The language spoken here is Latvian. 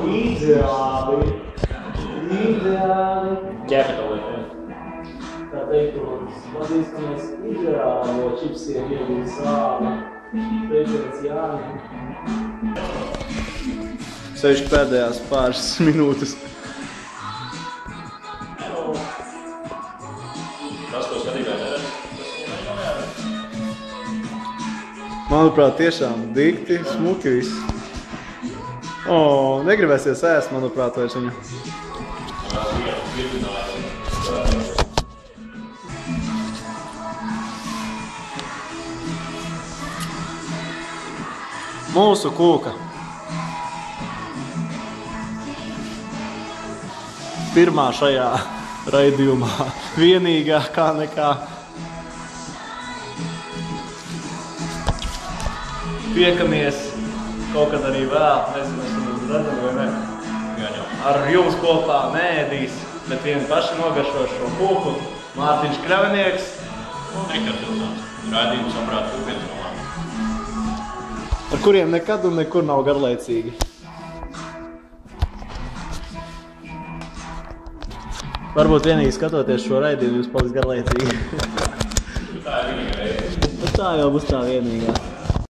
Ideāli. Ķepeli. Tā teikt, pazīstamies ideālo čipsiem iegūt sāli. Sveiciens Jāni. Sevišķi pēdējās pāris minūtes. Tas, ko skatītāji neredz, tas viņam jādara. Manuprāt, tiešām dikti, smuki viss. Negribēsies ēst, manuprāt, vairs viņu. Mūsu kūka. Pirmā šajā raidījumā. Vienīgā kā nekā. Tiekamies kaut kad arī vēl. Nezinu, mēs viņu redzam vai ne. Ar jums kopā neēdīs, bet vieni paši nogaršo šo kūku. Mārtiņš Kravinieks. Un Rikards Ilzāns. Raidījums saprāt kūkienas nomā. Ar kuriem nekad un nekur nav garlaicīgi. Varbūt vienīgi skatoties šo raidījumu, jūs paliks garlaicīgi. Tā ir vienīgā reize. Tā jau būs tā vienīgā.